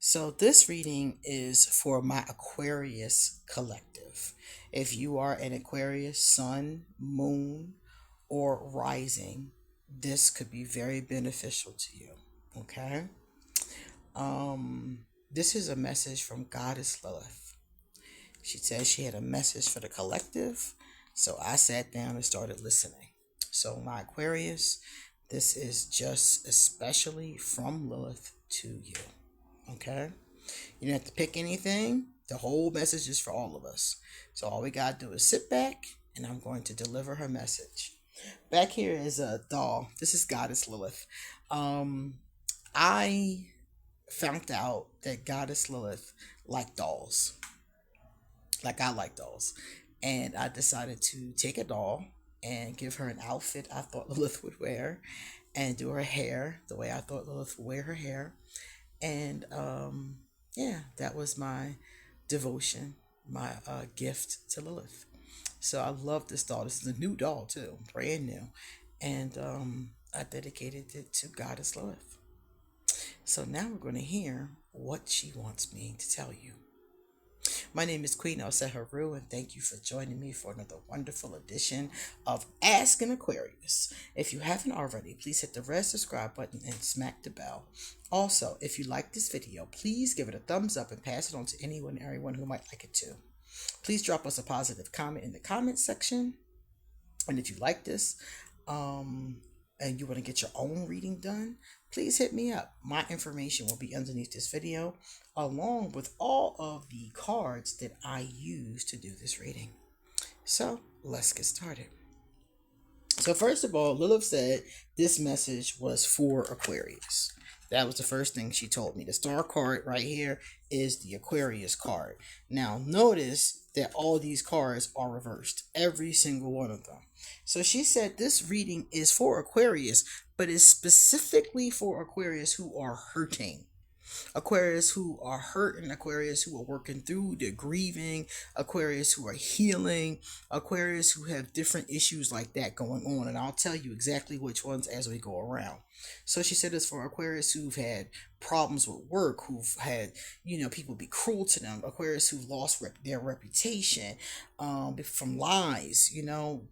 So, this reading is for my Aquarius collective. If you are an Aquarius sun, moon, or rising, this could be very beneficial to you. Okay? This is a message from Goddess Lilith. She said she had a message for the collective, so I sat down and started listening. So, my Aquarius, this is just especially from Lilith to you. Okay? You don't have to pick anything. The whole message is for all of us. So all we got to do is sit back and I'm going to deliver her message. Back here is a doll. This is Goddess Lilith. I found out that Goddess Lilith liked dolls. Like I like dolls. And I decided to take a doll and give her an outfit I thought Lilith would wear and do her hair the way I thought Lilith would wear her hair. And yeah, that was my devotion, my gift to Lilith. So I love this doll. This is a new doll too, brand new, and I dedicated it to Goddess Lilith. So now we're going to hear what she wants me to tell you. My name is QueenAusetHeru, and thank you for joining me for another wonderful edition of Ask an Aquarius. If you haven't already, please hit the red subscribe button and smack the bell. Also, if you like this video, please give it a thumbs up and pass it on to anyone and everyone who might like it too. Please drop us a positive comment in the comment section. And if you like this, and you want to get your own reading done, please hit me up. My information will be underneath this video, along with all of the cards that I use to do this reading. So let's get started. So first of all, Lilith said this message was for Aquarius. That was the first thing she told me. The star card right here is the Aquarius card. Now notice that all these cards are reversed. Every single one of them. So she said this reading is for Aquarius, but is specifically for Aquarius who are hurting. Aquarius who are hurting, Aquarius who are working through, they're grieving, Aquarius who are healing, Aquarius who have different issues like that going on. And I'll tell you exactly which ones as we go around. So she said it's for Aquarius who've had problems with work, who've had, people be cruel to them, Aquarius who've lost their reputation from lies.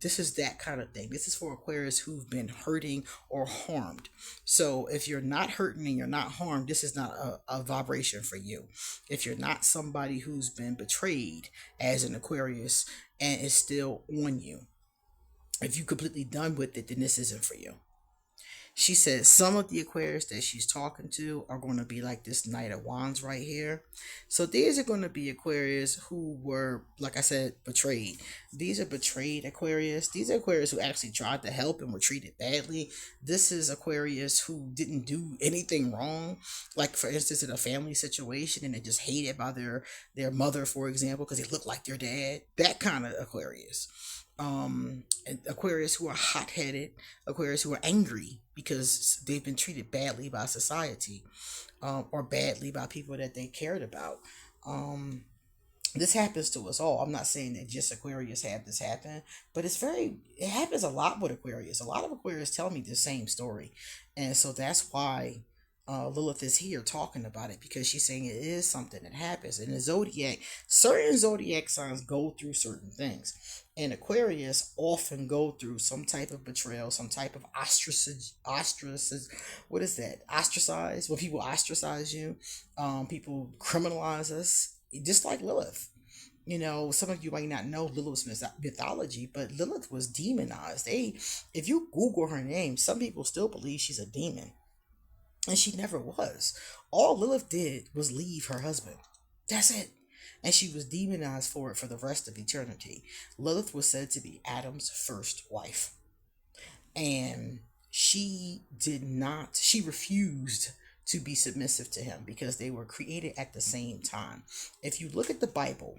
This is that kind of thing. This is for Aquarius who've been hurting or harmed. So if you're not hurting and you're not harmed, this is not a vibration for you. If you're not somebody who's been betrayed as an Aquarius and is still on you, if you're completely done with it, then this isn't for you. She says some of the Aquarius that she's talking to are going to be like this Knight of Wands right here. So these are going to be Aquarius who were, like I said, betrayed. These are betrayed Aquarius. These are Aquarius who actually tried to help and were treated badly. This is Aquarius who didn't do anything wrong. Like, for instance, in a family situation and they're just hated by their mother, for example, because they look like their dad. That kind of Aquarius. Aquarius who are hot-headed, Aquarius who are angry because they've been treated badly by society, or badly by people that they cared about. This happens to us all. I'm not saying that just Aquarius had this happen, but it happens a lot with Aquarius. A lot of Aquarius tell me the same story, and so that's why Lilith is here talking about it, because she's saying it is something that happens. In the zodiac, certain zodiac signs go through certain things, and Aquarius often go through some type of betrayal, some type of ostraciz. What is that? Ostracize. When people ostracize you, people criminalize us, just like Lilith. Some of you might not know Lilith's mythology, but Lilith was demonized. If you Google her name, some people still believe she's a demon. And she never was. All Lilith did was leave her husband. That's it. And she was demonized for it for the rest of eternity. Lilith was said to be Adam's first wife. And she refused to be submissive to him because they were created at the same time. If you look at the Bible,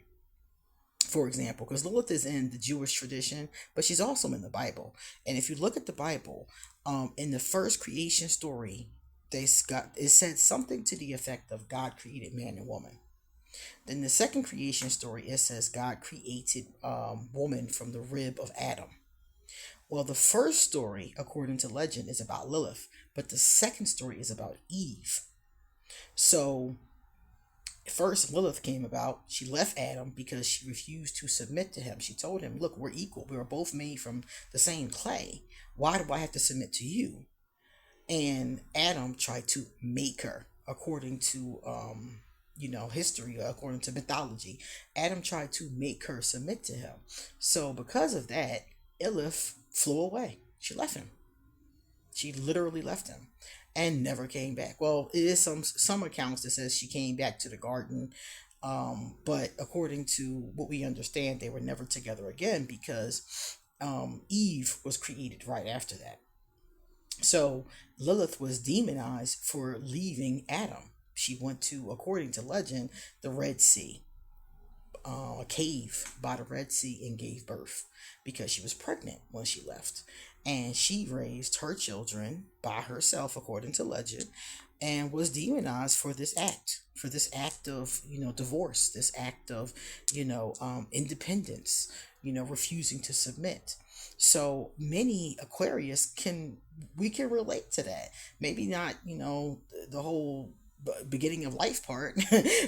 for example, because Lilith is in the Jewish tradition, but she's also in the Bible. And if you look at the Bible, in the first creation story, it said something to the effect of God created man and woman. Then the second creation story, it says God created woman from the rib of Adam. Well, the first story, according to legend, is about Lilith, but the second story is about Eve. So first Lilith came about, she left Adam because she refused to submit to him. She told him, look, we're equal. We were both made from the same clay. Why do I have to submit to you? And Adam tried to make her, according to history, according to mythology. Adam tried to make her submit to him. So because of that, Lilith flew away. She left him. She literally left him and never came back. Well, it is some accounts that says she came back to the garden, but according to what we understand, they were never together again because Eve was created right after that. So Lilith was demonized for leaving Adam. She went to, according to legend, the Red Sea, a cave by the Red Sea, and gave birth because she was pregnant when she left. And she raised her children by herself, according to legend, and was demonized for this act of, divorce, this act of, independence, refusing to submit. So many Aquarius can relate to that. Maybe not, the whole beginning of life part,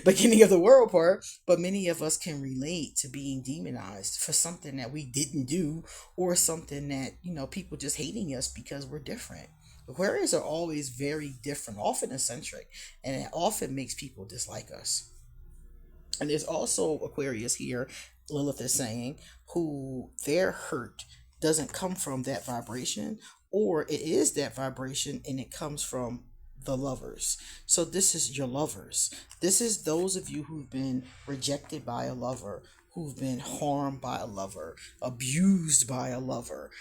beginning of the world part, but many of us can relate to being demonized for something that we didn't do, or something that, people just hating us because we're different. Aquarius are always very different, often eccentric, and it often makes people dislike us. And there's also Aquarius here, Lilith is saying, who their hurt doesn't come from that vibration, or it is that vibration and it comes from the lovers. So this is your lovers. This is those of you who've been rejected by a lover, who've been harmed by a lover, abused by a lover,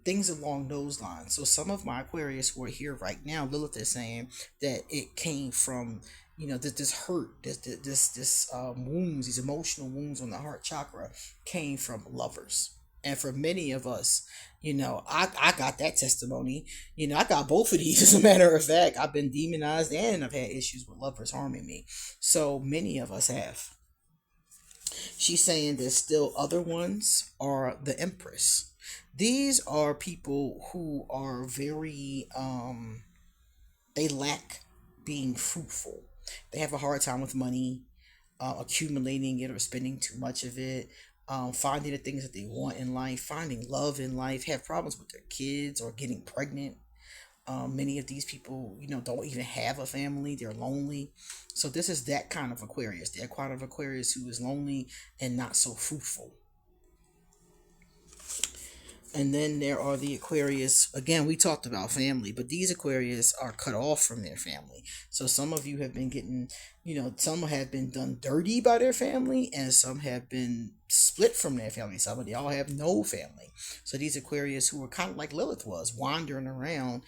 things along those lines. So some of my Aquarius who are here right now, Lilith is saying that it came from, this hurt, this wounds, these emotional wounds on the heart chakra came from lovers. And for many of us, I got that testimony. I got both of these. As a matter of fact, I've been demonized and I've had issues with lovers harming me. So many of us have. She's saying there's still other ones are the Empress. These are people who are very, they lack being fruitful. They have a hard time with money, accumulating it or spending too much of it. Finding the things that they want in life, finding love in life, have problems with their kids or getting pregnant. Many of these people, don't even have a family. They're lonely. So this is that kind of Aquarius. The kind of Aquarius who is lonely and not so fruitful. And then there are the Aquarius, again, we talked about family, but these Aquarius are cut off from their family. So some of you have been getting, some have been done dirty by their family, and some have been split from their family. Some of y'all have no family. So these Aquarius who were kind of like Lilith was, wandering around,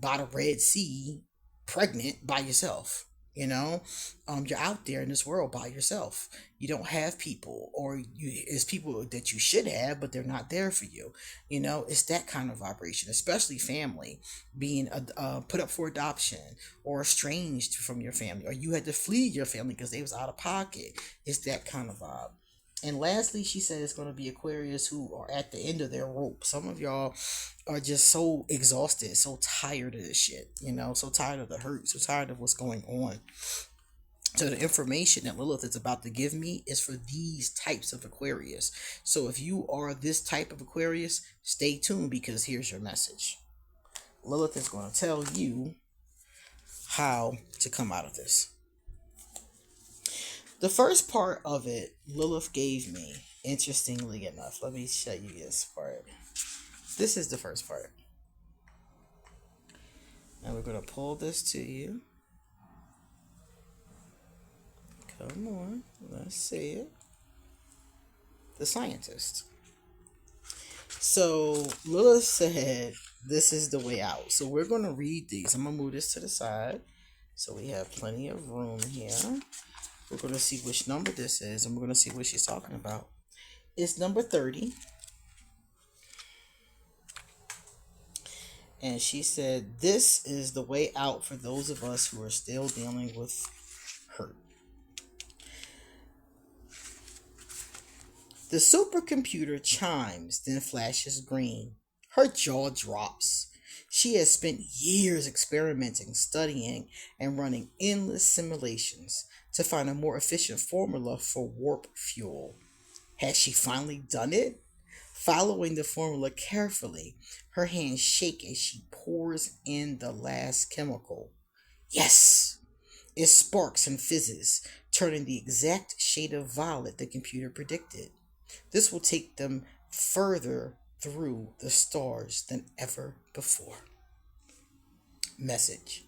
by the Red Sea, pregnant by yourself. You're out there in this world by yourself. You don't have people, or it's people that you should have, but they're not there for you. It's that kind of vibration, especially family being put up for adoption or estranged from your family, or you had to flee your family because they was out of pocket. It's that kind of vibe. And lastly, she said it's going to be Aquarius who are at the end of their rope. Some of y'all are just so exhausted, so tired of this shit, so tired of the hurt, so tired of what's going on. So the information that Lilith is about to give me is for these types of Aquarius. So if you are this type of Aquarius, stay tuned, because here's your message. Lilith is going to tell you how to come out of this. The first part of it, Lilith gave me, interestingly enough. Let me show you this part. This is the first part. And we're going to pull this to you. Come on, let's see it. The scientist. So Lilith said, this is the way out. So we're going to read these. I'm going to move this to the side so we have plenty of room here. We're going to see which number this is, and we're going to see what she's talking about. It's number 30. And she said, this is the way out for those of us who are still dealing with hurt. The supercomputer chimes, then flashes green. Her jaw drops. She has spent years experimenting, studying, and running endless simulations to find a more efficient formula for warp fuel. Has she finally done it? Following the formula carefully, her hands shake as she pours in the last chemical. Yes! It sparks and fizzes, turning the exact shade of violet the computer predicted. This will take them further through the stars than ever before. Message.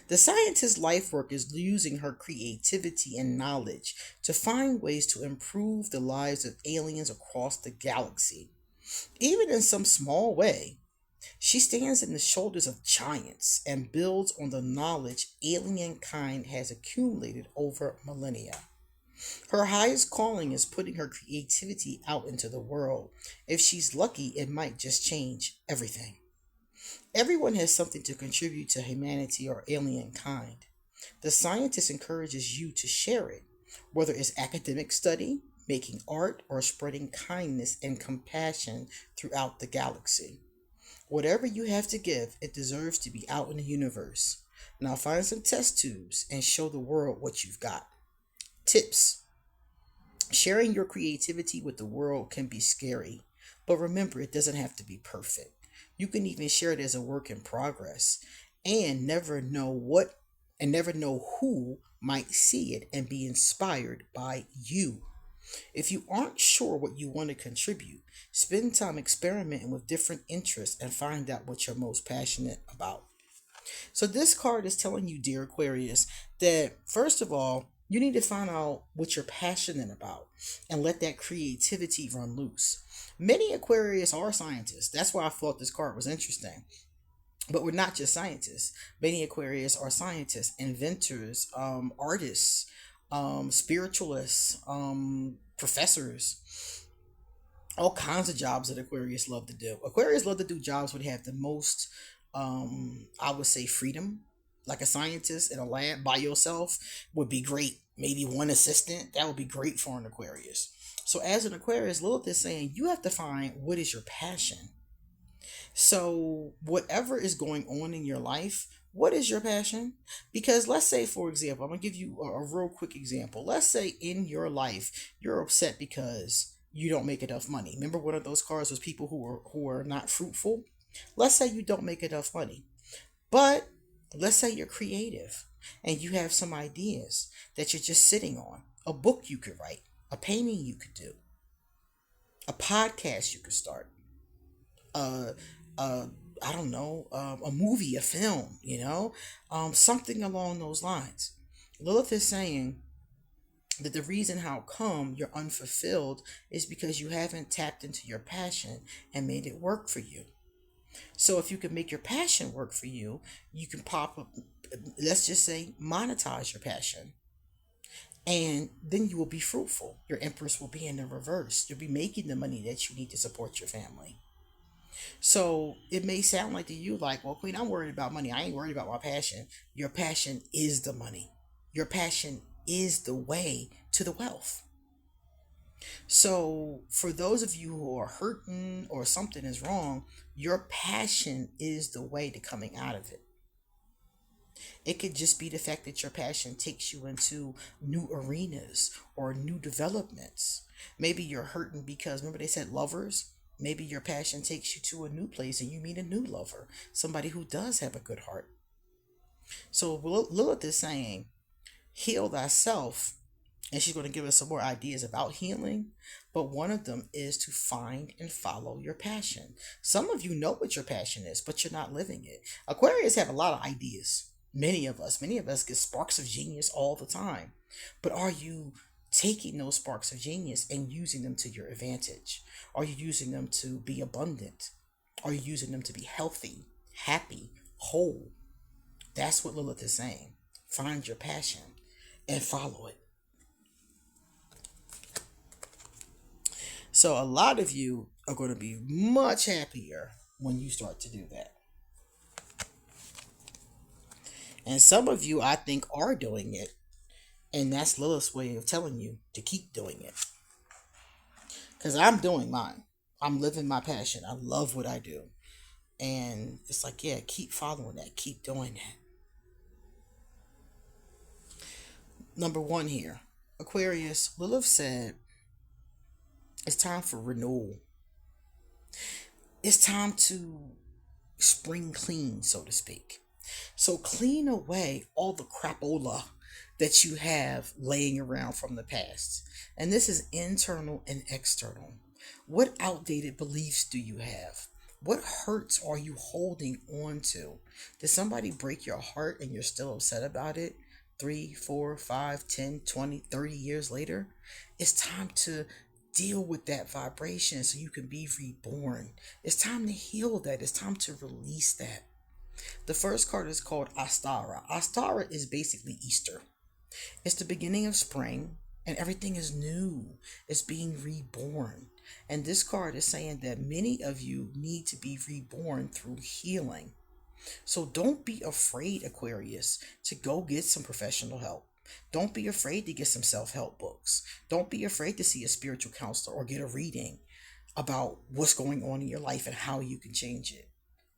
The scientist's life work is using her creativity and knowledge to find ways to improve the lives of aliens across the galaxy. Even in some small way, she stands in the shoulders of giants and builds on the knowledge alien kind has accumulated over millennia. Her highest calling is putting her creativity out into the world. If she's lucky, it might just change everything. Everyone has something to contribute to humanity or alien kind. The scientist encourages you to share it, whether it's academic study, making art, or spreading kindness and compassion throughout the galaxy. Whatever you have to give, it deserves to be out in the universe. Now find some test tubes and show the world what you've got. Tips. Sharing your creativity with the world can be scary, but remember, it doesn't have to be perfect. You can even share it as a work in progress and never know who might see it and be inspired by you. If you aren't sure what you want to contribute, spend time experimenting with different interests and find out what you're most passionate about. So this card is telling you, dear Aquarius, that first of all, you need to find out what you're passionate about and let that creativity run loose. Many Aquarius are scientists. That's why I thought this card was interesting. But we're not just scientists. Many Aquarius are scientists, inventors, artists, spiritualists, professors, all kinds of jobs that Aquarius love to do. Aquarius love to do jobs where they have the most, I would say, freedom. Like a scientist in a lab by yourself would be great. Maybe one assistant, that would be great for an Aquarius. So as an Aquarius, Lilith is saying you have to find what is your passion. So whatever is going on in your life, what is your passion? Because let's say, for example, I'm going to give you a real quick example. Let's say in your life, you're upset because you don't make enough money. Remember one of those cards was people who are not fruitful? Let's say you don't make enough money. But let's say you're creative and you have some ideas that you're just sitting on. A book you could write, a painting you could do, a podcast you could start, uh, I don't know, a movie, a film, something along those lines. Lilith is saying that the reason how come you're unfulfilled is because you haven't tapped into your passion and made it work for you. So if you can make your passion work for you, you can pop up, let's just say, monetize your passion. And then you will be fruitful. Your empress will be in the reverse. You'll be making the money that you need to support your family. So it may sound like to you like, well, Queen, I'm worried about money. I ain't worried about my passion. Your passion is the money. Your passion is the way to the wealth. So for those of you who are hurting or something is wrong, your passion is the way to coming out of it. It could just be the fact that your passion takes you into new arenas or new developments. Maybe you're hurting because, remember they said lovers? Maybe your passion takes you to a new place and you meet a new lover, somebody who does have a good heart. So Lilith is saying, heal thyself. And she's going to give us some more ideas about healing. But one of them is to find and follow your passion. Some of you know what your passion is, but you're not living it. Aquarius have a lot of ideas. Many of us get sparks of genius all the time. But are you taking those sparks of genius and using them to your advantage? Are you using them to be abundant? Are you using them to be healthy, happy, whole? That's what Lilith is saying. Find your passion and follow it. So a lot of you are going to be much happier when you start to do that. And some of you, I think, are doing it. And that's Lilith's way of telling you to keep doing it. Because I'm doing mine. I'm living my passion. I love what I do. And it's like, yeah, keep following that, keep doing that. Number one here, Aquarius, Lilith said it's time for renewal. It's time to spring clean, so to speak. So clean away all the crapola that you have laying around from the past. And this is internal and external. What outdated beliefs do you have? What hurts are you holding on to? Did somebody break your heart and you're still upset about it 3, 4, 5, 10, 20, 30 years later? It's time to deal with that vibration so you can be reborn. It's time to heal that. It's time to release that. The first card is called Astara. Astara is basically Easter. It's the beginning of spring and everything is new. It's being reborn. And this card is saying that many of you need to be reborn through healing. So don't be afraid, Aquarius, to go get some professional help. Don't be afraid to get some self-help books. Don't be afraid to see a spiritual counselor or get a reading about what's going on in your life and how you can change it.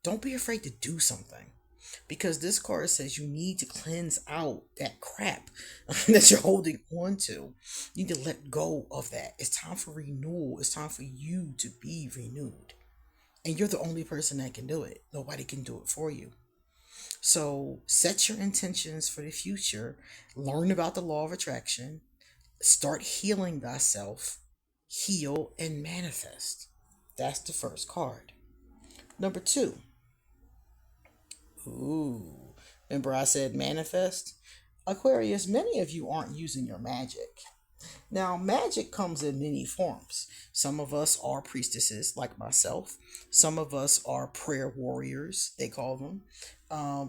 Don't be afraid to do something, because this card says you need to cleanse out that crap that you're holding on to. You need to let go of that. It's time for renewal. It's time for you to be renewed. And you're the only person that can do it. Nobody can do it for you. So set your intentions for the future. Learn about the law of attraction. Start healing thyself. Heal and manifest. That's the first card. Number 2. Ooh. Remember I said manifest? Aquarius, many of you aren't using your magic. Now, magic comes in many forms. Some of us are priestesses, like myself. Some of us are prayer warriors, they call them.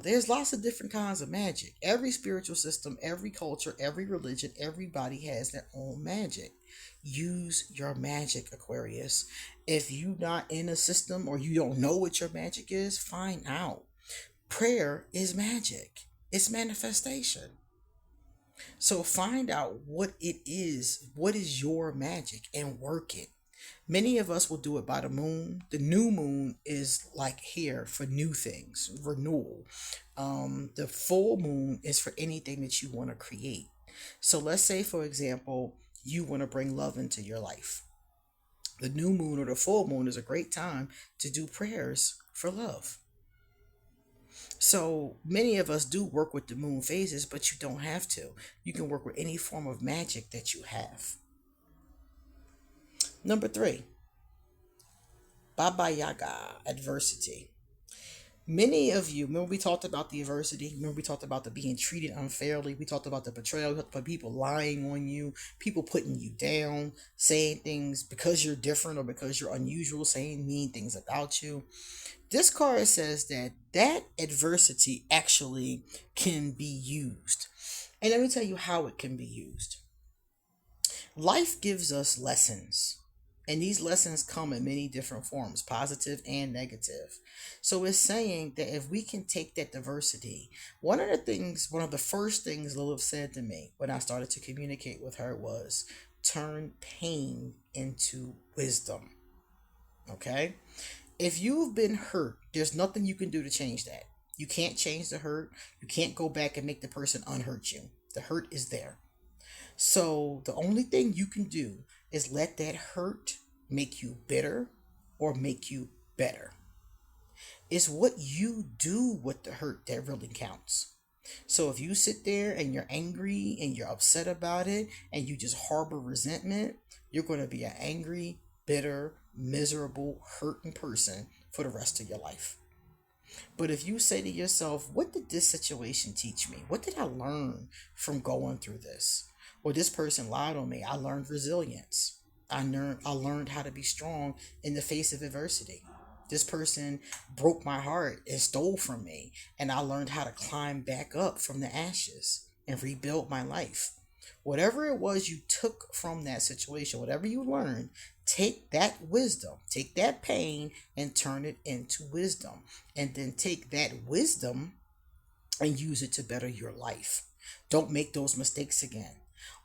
There's lots of different kinds of magic. Every spiritual system, every culture, every religion, everybody has their own magic. Use your magic, Aquarius. If you're not in a system or you don't know what your magic is, find out. Prayer is magic. It's manifestation. So find out what it is. What is your magic and work it. Many of us will do it by the moon. The new moon is like here for new things, renewal. The full moon is for anything that you want to create. So let's say, for example, you want to bring love into your life. The new moon or the full moon is a great time to do prayers for love. So many of us do work with the moon phases, but you don't have to. You can work with any form of magic that you have. Number 3, Baba Yaga, adversity. Many of you, remember we talked about the adversity? Remember we talked about the being treated unfairly? We talked about the betrayal. We talked about people lying on you, people putting you down, saying things because you're different or because you're unusual, saying mean things about you. This card says that adversity actually can be used. And let me tell you how it can be used. Life gives us lessons. And these lessons come in many different forms, positive and negative. So it's saying that if we can take that diversity, one of the first things Lilith said to me when I started to communicate with her was, turn pain into wisdom. Okay? If you've been hurt, there's nothing you can do to change that. You can't change the hurt. You can't go back and make the person unhurt you. The hurt is there. So the only thing you can do is let that hurt make you bitter or make you better. It's what you do with the hurt that really counts. So if you sit there and you're angry and you're upset about it and you just harbor resentment, you're going to be an angry, bitter, miserable, hurting person for the rest of your life. But if you say to yourself, what did this situation teach me? What did I learn from going through this? Well, this person lied on me. I learned resilience. I learned how to be strong in the face of adversity. This person broke my heart and stole from me, and I learned how to climb back up from the ashes and rebuild my life. Whatever it was you took from that situation, whatever you learned, take that wisdom, take that pain and turn it into wisdom. And then take that wisdom and use it to better your life. Don't make those mistakes again.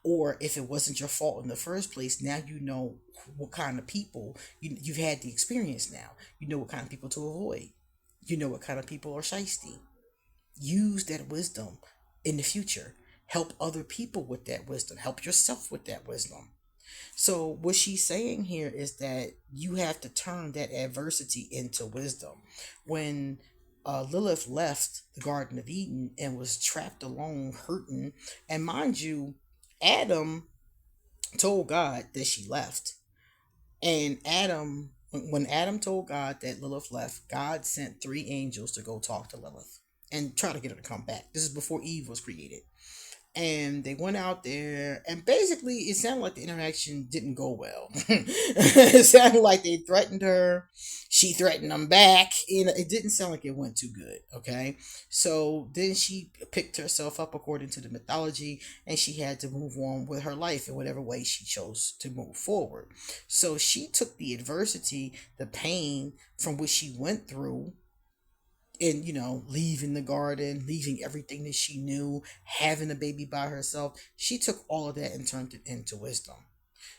Or if it wasn't your fault in the first place, now you know what kind of people, you've had the experience now. You know what kind of people to avoid. You know what kind of people are shiesty. Use that wisdom in the future. Help other people with that wisdom. Help yourself with that wisdom. So what she's saying here is that you have to turn that adversity into wisdom. When Lilith left the Garden of Eden and was trapped alone, hurting, and mind you, Adam told God that she left. And when Adam told God that Lilith left, God sent three angels to go talk to Lilith and try to get her to come back. This is before Eve was created. And they went out there, and basically it sounded like the interaction didn't go well. It sounded like they threatened her, she threatened them back. It didn't sound like it went too good. Okay, so then she picked herself up according to the mythology, and she had to move on with her life in whatever way she chose to move forward. So she took the adversity, the pain from which she went through, and leaving the garden, leaving everything that she knew, having a baby by herself. She took all of that and turned it into wisdom.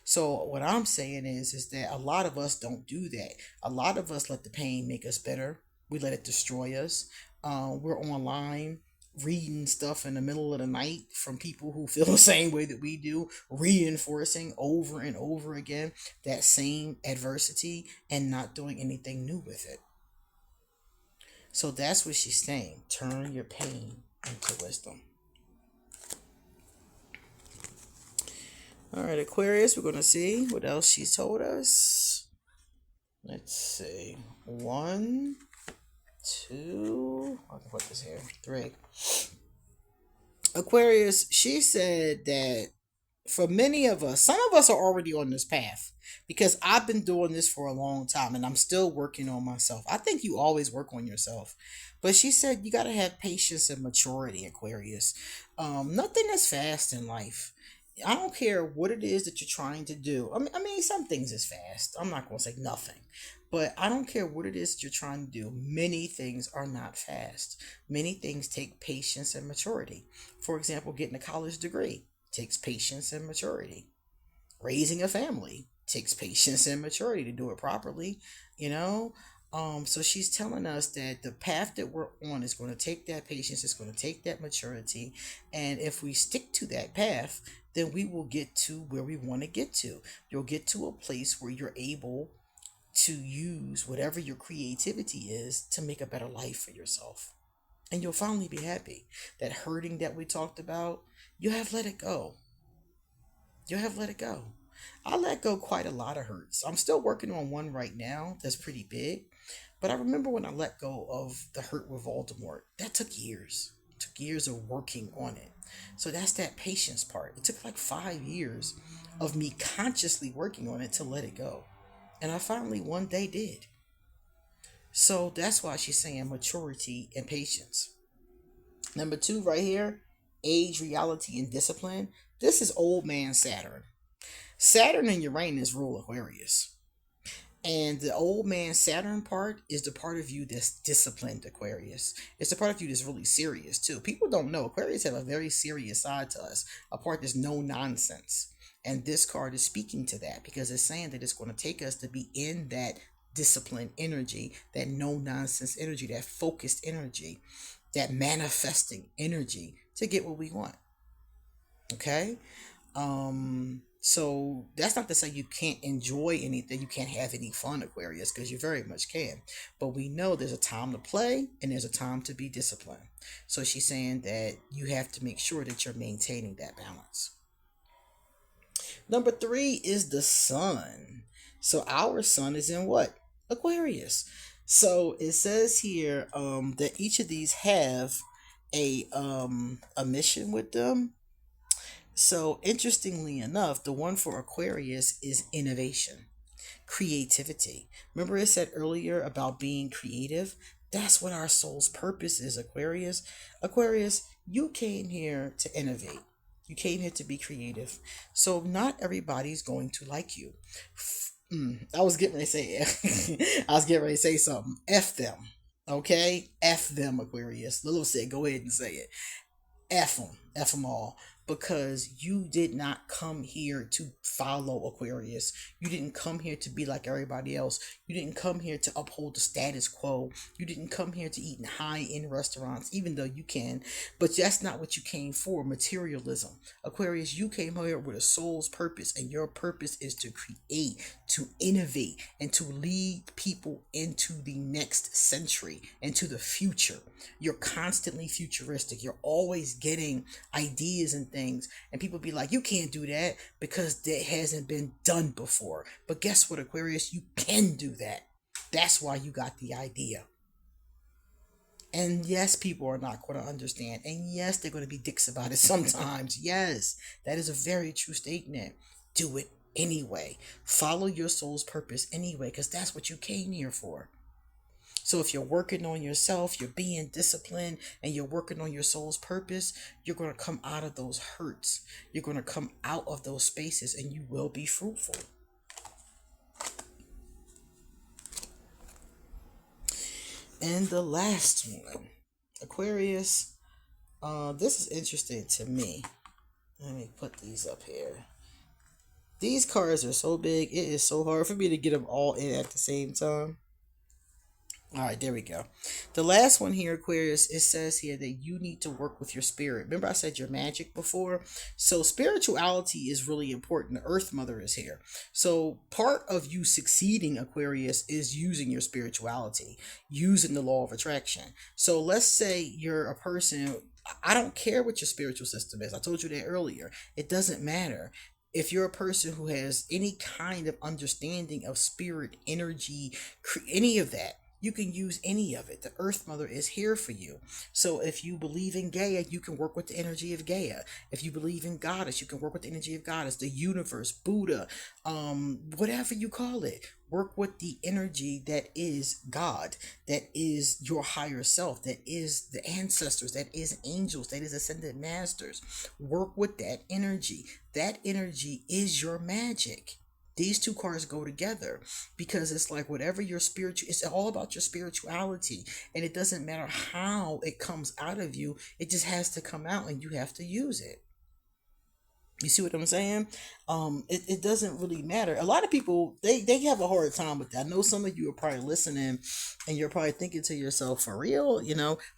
So what I'm saying is that a lot of us don't do that. A lot of us let the pain make us better. We let it destroy us. We're online reading stuff in the middle of the night from people who feel the same way that we do, reinforcing over and over again that same adversity and not doing anything new with it. So that's what she's saying. Turn your pain into wisdom. All right, Aquarius, we're going to see what else she's told us. Let's see. 1, 2, I'll put this here. 3. Aquarius, she said that for many of us, some of us are already on this path because I've been doing this for a long time and I'm still working on myself. I think you always work on yourself. But she said you got to have patience and maturity, Aquarius. Nothing is fast in life. I don't care what it is that you're trying to do. I mean, some things is fast. I'm not going to say nothing. But I don't care what it is that you're trying to do. Many things are not fast. Many things take patience and maturity. For example, getting a college degree takes patience and maturity. Raising a family takes patience and maturity to do it properly, you know. So she's telling us that the path that we're on is going to take that patience, it's going to take that maturity, and if we stick to that path, then we will get to where we want to get to. You'll get to a place where you're able to use whatever your creativity is to make a better life for yourself. And you'll finally be happy. That hurting that we talked about, you have let it go. You have let it go. I let go quite a lot of hurts. I'm still working on one right now that's pretty big. But I remember when I let go of the hurt with Voldemort. That took years. It took years of working on it. So that's that patience part. It took like 5 years of me consciously working on it to let it go. And I finally one day did. So that's why she's saying maturity and patience. Number 2 right here, age, reality, and discipline. This is old man Saturn. Saturn and Uranus rule Aquarius. And the old man Saturn part is the part of you that's disciplined, Aquarius. It's the part of you that's really serious too. People don't know Aquarius have a very serious side to us, a part that's no nonsense. And this card is speaking to that because it's saying that it's going to take us to be in that disciplined energy, that no nonsense energy, that focused energy, that manifesting energy to get what we want. Okay? So that's not to say you can't enjoy anything, you can't have any fun, Aquarius, because you very much can. But we know there's a time to play and there's a time to be disciplined. So she's saying that you have to make sure that you're maintaining that balance. Number 3 is the sun. So our sun is in what? Aquarius. So it says here that each of these have a mission with them. So interestingly enough, the one for Aquarius is innovation, creativity. Remember I said earlier about being creative? That's what our soul's purpose is, Aquarius. Aquarius, you came here to innovate. You came here to be creative. So not everybody's going to like you. I was getting ready to say I was getting ready to say something. F them. Okay? F them, Aquarius. Lilith said, go ahead and say it. F them. F them all. because you did not come here to follow Aquarius. You didn't come here to be like everybody else. You didn't come here to uphold the status quo. You didn't come here to eat in high-end restaurants, even though you can. But that's not what you came for, materialism. Aquarius, you came here with a soul's purpose, and your purpose is to create, to innovate, and to lead people into the next century, into the future. You're constantly futuristic. You're always getting ideas and things, and people be like, you can't do that because that hasn't been done before. But guess what, Aquarius? You can do that. That's why you got the idea. And yes, people are not going to understand. And yes, they're going to be dicks about it sometimes. Yes, that is a very true statement. Do it anyway. Follow your soul's purpose anyway, because that's what you came here for. So if you're working on yourself, you're being disciplined, and you're working on your soul's purpose, you're going to come out of those hurts. You're going to come out of those spaces, and you will be fruitful. And the last one, Aquarius, this is interesting to me. Let me put these up here. These cards are so big, it is so hard for me to get them all in at the same time. All right, there we go. The last one here, Aquarius, it says here that you need to work with your spirit. Remember I said your magic before? So spirituality is really important. The Earth Mother is here. So part of you succeeding, Aquarius, is using your spirituality, using the law of attraction. So let's say you're a person, I don't care what your spiritual system is. I told you that earlier. It doesn't matter. If you're a person who has any kind of understanding of spirit, energy, any of that, you can use any of it. The Earth Mother is here for you. So if you believe in Gaia, you can work with the energy of Gaia. If you believe in Goddess, you can work with the energy of Goddess, the universe, Buddha, whatever you call it. Work with the energy that is God, that is your higher self, that is the ancestors, that is angels, that is ascended masters. Work with that energy. That energy is your magic. These two cards go together because it's like whatever your spiritual, it's all about your spirituality, and it doesn't matter how it comes out of you. It just has to come out, and you have to use it. You see what I'm saying? It doesn't really matter. A lot of people, they have a hard time with that. I know some of you are probably listening and you're probably thinking to yourself, for real,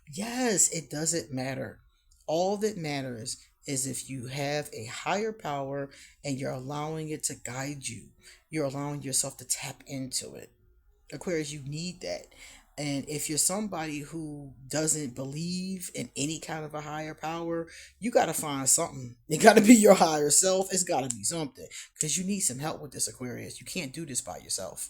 yes, it doesn't matter. All that matters is if you have a higher power and you're allowing it to guide you. You're allowing yourself to tap into it. Aquarius, you need that. And if you're somebody who doesn't believe in any kind of a higher power, you got to find something. It got to be your higher self. It's got to be something, because you need some help with this, Aquarius. You can't do this by yourself.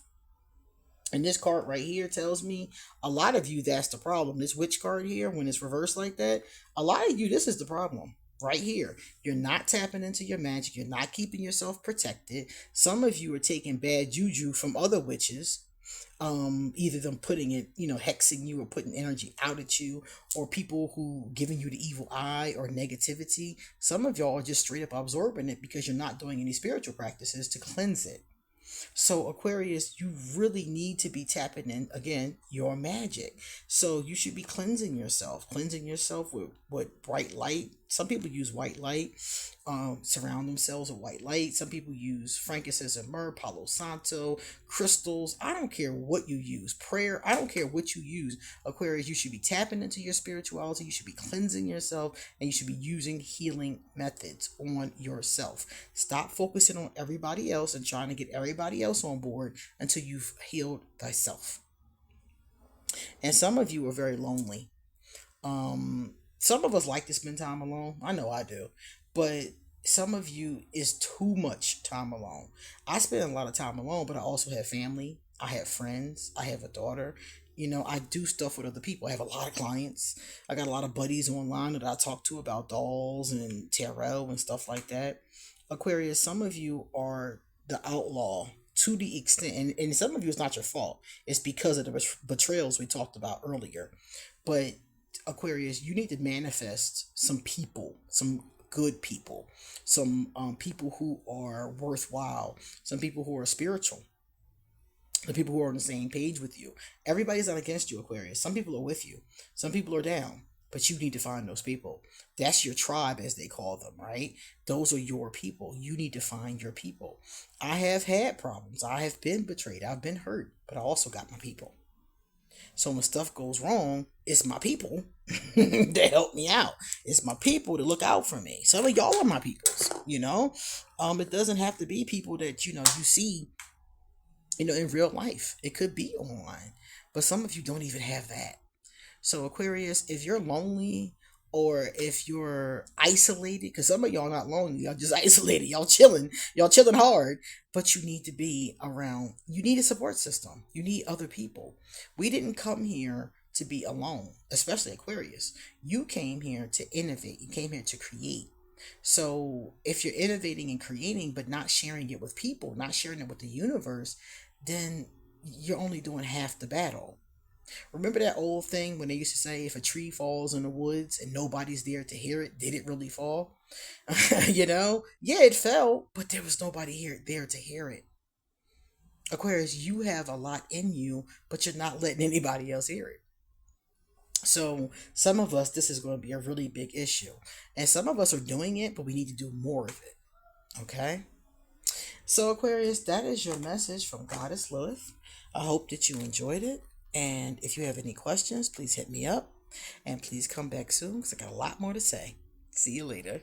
And this card right here tells me a lot of you, that's the problem. This witch card here, when it's reversed like that, a lot of you, this is the problem. Right here, you're not tapping into your magic. You're not keeping yourself protected. Some of you are taking bad juju from other witches, either them putting it, hexing you or putting energy out at you, or people who giving you the evil eye or negativity. Some of y'all are just straight up absorbing it because you're not doing any spiritual practices to cleanse it. So Aquarius, you really need to be tapping in, again, your magic. So you should be cleansing yourself with bright light. Some people use white light, surround themselves with white light. Some people use frankincense and myrrh, Palo Santo, crystals. I don't care what you use. Prayer, I don't care what you use. Aquarius, you should be tapping into your spirituality. You should be cleansing yourself, and you should be using healing methods on yourself. Stop focusing on everybody else and trying to get everybody else on board until you've healed thyself. And some of you are very lonely. Some of us like to spend time alone. I know I do. But some of you is too much time alone. I spend a lot of time alone, but I also have family. I have friends. I have a daughter. I do stuff with other people. I have a lot of clients. I got a lot of buddies online that I talk to about dolls and tarot and stuff like that. Aquarius, some of you are the outlaw to the extent, and some of you, it's not your fault. It's because of the betrayals we talked about earlier. But Aquarius, you need to manifest some people, some good people, some people who are worthwhile, some people who are spiritual, the people who are on the same page with you. Everybody's not against you, Aquarius. Some people are with you. Some people are down. but you need to find those people. That's your tribe, as they call them, right? Those are your people. You need to find your people. I have had problems. I have been betrayed. I've been hurt, but I also got my people. So when stuff goes wrong, it's my people that help me out. It's my people to look out for me. Some of y'all are my peoples, you know. It doesn't have to be people that you see, in real life. It could be online, but some of you don't even have that. So Aquarius, if you're lonely or if you're isolated, because some of y'all not lonely, y'all just isolated, y'all chilling hard, but you need to be around. You need a support system. You need other people. We didn't come here to be alone, especially Aquarius. You came here to innovate. You came here to create. So if you're innovating and creating, but not sharing it with people, not sharing it with the universe, then you're only doing half the battle. Remember that old thing when they used to say if a tree falls in the woods and nobody's there to hear it, did it really fall? Yeah, it fell, but there was nobody here there to hear it. Aquarius, you have a lot in you, but you're not letting anybody else hear it. So some of us, this is going to be a really big issue. And some of us are doing it, but we need to do more of it. Okay? So Aquarius, that is your message from Goddess Lilith. I hope that you enjoyed it. And if you have any questions, please hit me up. And please come back soon because I got a lot more to say. See you later.